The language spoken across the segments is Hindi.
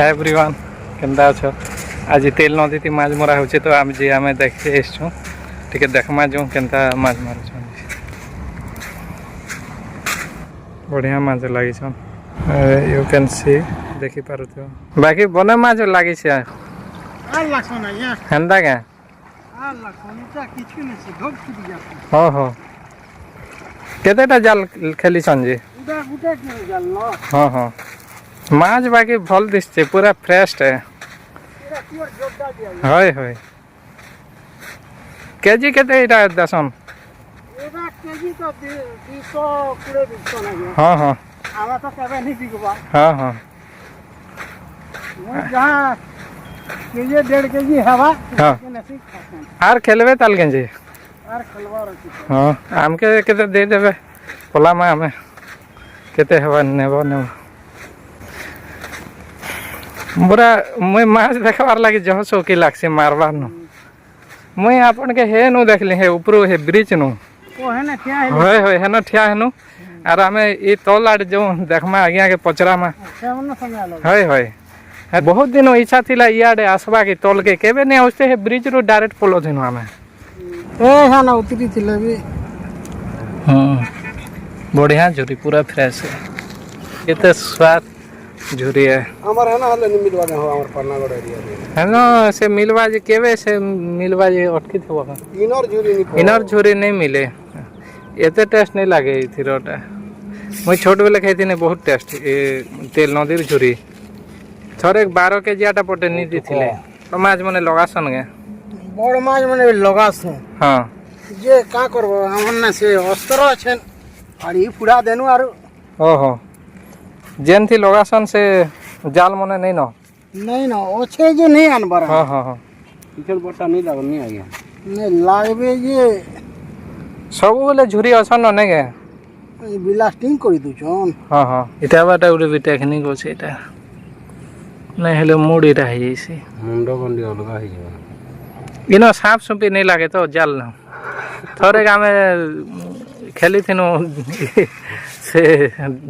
हाय एवरीवन केंदा अछ आज तेल नदी थी माछ मरा हो तो आम जी आम देखते एसछू टिके देखमा जो केंता माछ मार बढ़िया माछ लगी यू कैन सी देखी पार बाकी बने माछ लगी हेन्दा क्या हाँ हाँ केतेटा जाल खेली जी हाँ हाँ माछ बाकी भल दिशे पूरा फ्रेश है हय हय केजी केते इटा दसन केजी तो 220 हाँ हाँ आवा तो केबे नहीं बिकबा हाँ हाँ जहां केजी 1.5 केजी हवा हाँ आर खेलबे ताल गेंजी आर खलवा रखी हाँ आम के केते दे देबे पोला मा हमें केते हवा नेबो नेबो पूरा मुई माछ देखबार लगी जह शौकी लागसी मारबार नु मुई आपन के हे नु देखली हे ऊपर हे ब्रिज नु ओ है ना क्या है होय होय हेनो ठिया हेनु आर हमें ई तोल आड जो देखमा आगिया के पचरा मा सेवन समय लग होय होय बहुत दिन इच्छा थिला इयाडे आसबा के तोल के केबे ने होस्ते हे ब्रिज रो डायरेक्ट पोलो थिनु हमें ए हा ना उतरी थिले भी बढ़िया झुरी पूरा फ्रेश है केते स्वाद झुरी है हमर है ना हले मिलवा दे हमर पन्नागढ़ एरिया में है ना से मिलवा जे केबे से मिलवा जे अटकी थबो इनर झुरी नहीं मिले एते टेस्ट नहीं लागे थिरोटा मैं छोट बेले खाइती ने बहुत टेस्ट ए तेल नदीर झुरी थरे 12 केजी आटा पटे नी दिथिले तो माछ मने लगासन गे बड़ माछ मने लगासु हां जे का करबो हमन ना से अस्त्र छन आड़ी पुरा देनु आरो ओहो जेन थी लगासन से जाल मने नहीं न नहीं ना ओछे जे नहीं आनबार हां हां हां पिछल बट्टा नहीं लागल नहीं आया नहीं लागबे जे सब बोले झुरी असन न गे ब्लास्टिंग करि दु छन हां हां इटा बाटा उडे भी टेक्निक होছে এটা नहीं हेले मूड इटा है जैसे मुंडो बंडी अलगा है इनो साफ सुपी नहीं लागे तो जाल न थोड़े गामे खेली थिनो से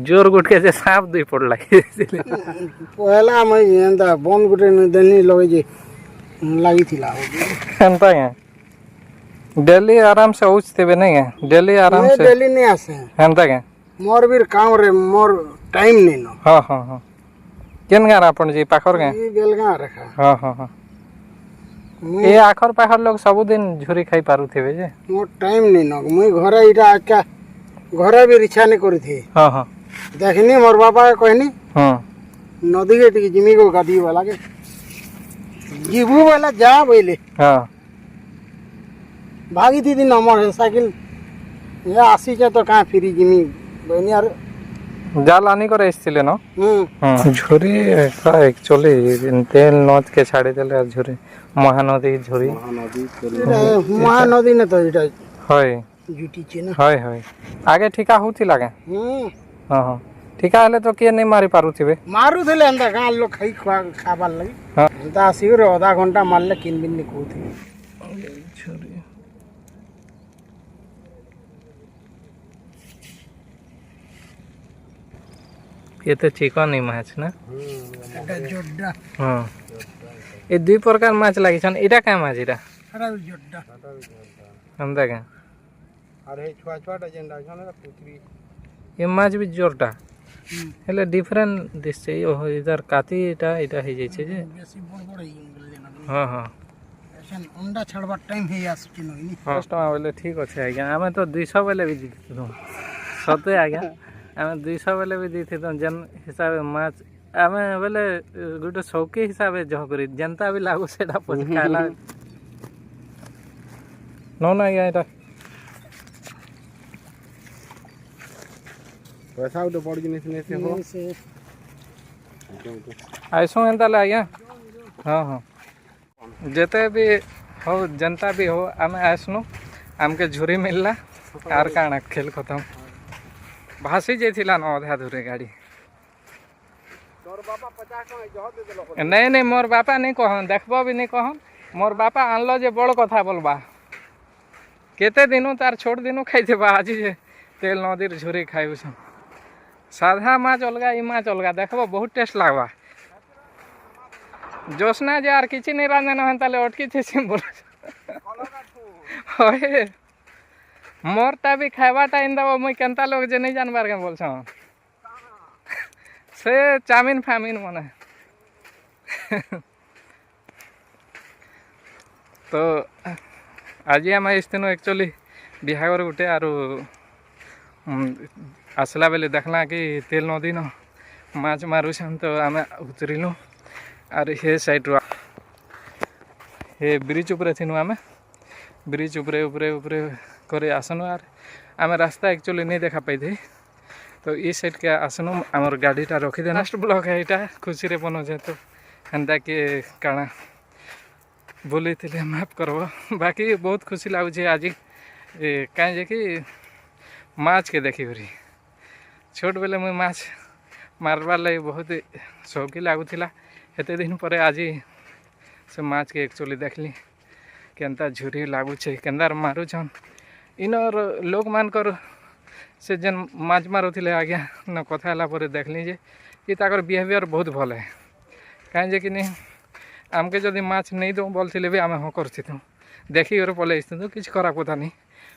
जोर गुट के से सांप दुई पड़ लगे पहला मैं एंदा बम गुटे न देनी लगे जे लागी थिला एंता है डेली आराम से उचते बे नहीं है डेली आराम से डेली नहीं आसे एंता है मोर बीर काम रे मोर टाइम नहीं न हां हां हां केन गार आपन जी पाखर गे ई बेलगा रखा हां हां हां ए आखर पाखर लोग सब दिन झुरी खाई पारु थेबे जे मोर टाइम नहीं न मुई घरे इटा आका घरे भी इच्छा नहीं करी थी हां हां देखनी मोर बाबा के कहनी हां नदी के टिक जिमी को गादी वाला के जीबू वाला जा बोले हां भागी दीदी नंबर साइकिल ये आसी के तो कहां फिरी जिमी बहनी यार जाल आनी करे इसले न झुरी का एक्चुअली तेल नद के छाड़ी देले झुरी महानदी झुरी महानदी ने तो इटा होय जुटी छे ना होय होय आगे ठीका होती लागे हां हां ठीका हले तो के नहीं मारी पारु थिबे मारू देले अंदा गां लोग खाई खाबार लगी हां अंदा सिर आधा घंटा मारले किन बिन ने को थी झुरी ये तो चिकन नहीं माछ ना एटा जोड्डा हां ए दुई प्रकार माछ लागि छन इटा का माछ इटा अरे जोड्डा अंदा का अरे छुआ छुआटा जेंडा छन ना पुत्री ये माछ भी जोरटा हेले डिफरेंट दिसছে ओ इधर काती इटा इटा हे जाय छे जे बेसी बड़ बड़ इंगल हां हां एसन अंडा छड़बा टाइम हे आस चिनोइनी फर्स्ट टाइम बोले ठीक अछि आज्ञा हमें तो 200 बोले भी दिथु सते आज्ञा हमें 200 बोले भी दिथि तो जन हिसाब माछ हमें बोले गुटे शौकी हिसाब जह करी जनता भी लागो सेटा पछ खाला नो ना या पैसा उठे पड़ जिनिस ने से हो आइसो एंता ले आज्ञा हां हां जेते भी हो जनता भी हो हमें आइसनु हमके झुरी मिलला आर काना खेल खत्म भासी जेथिला न आधा दूरे गाड़ी तोर बापा 50 टका जह दे देलो नहीं नहीं मोर बापा नहीं कहन देखबो भी नहीं कहन मोर बापा आनलो जे बड़ कथा बोलबा केते दिनो तार छोड़ दिनो खाइ देबा आज जे तेल नदीर झुरी खाइबो साधा माछ अलगा ई माछ अलगा देखबो बहुत टेस्ट लागबा जोशना जे आर किछि नहीं रांधन हन ताले अटकी थे सिम बोल होए मोरटा भी खाइबाटा इंदा मुई केनता लोग जे नहीं जानबार के बोल छ से चाउमिन फामिन मने तो आज आम आसतीन एक्चुअली बिहागर गुटे आरो आसला बेले देखला कि तेल नदी न माछ मारुछन तो आम उतरिलु आर हे साइड रो हे ब्रिज उपरे थिनु आम ब्रिज उपरे उपरे उपरे करे आसनु आर आम रास्ता एक्चुअली नहीं देखा पाई थे तो ये साइड के आसनु आमर गाड़ीटा रखी दे नेक्स्ट ब्लॉग है यहाँ खुशी रे बनो जेतु हेन्ता के काଣା बोली थे माफ करब बाकी बहुत खुशी लगुचे आज कहीं जे कि माछ के देखी करी छोट बेले मुझे माछ मारबार लगे बहुत शौकी लगुला एते दिन पर आज से माछ के एक्चुअली देखली केनता झुरी लगुचे केन्दार मारुछन इनर लोक मानकर से जेन माछ मारुथिले आज्ञा न कथा होला पर देखली जे ये ताकर बिहेवियर बहुत भल है कहीं जे कि नहीं आमके जदि माछ नहीं दो बोलते भी आम हाँ करथु देखी कर पलि आसतु किसी खराब कथा नहीं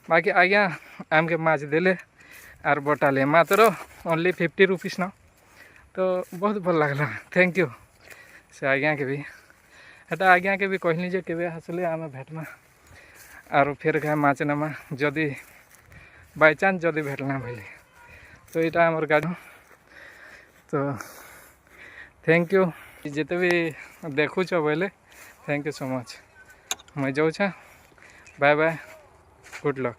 बाकी आज्ञा आमके माछ देले आर बटाले मात्र ओनली 50 रुपीस न तो बहुत भल लगला थैंक यू से आज्ञा के भी हेटा आज्ञा के भी कहली जे केबे आसले आम भेटमा आर फिर क्या माछ नमा जदि बाय चांस जदि भेटना भले तो यहाँ आमर गाड़ी तो थैंक यू जिते भी देखुच बोले थैंक यू सो मच मैं जाऊँ बाय बाय गुड लक।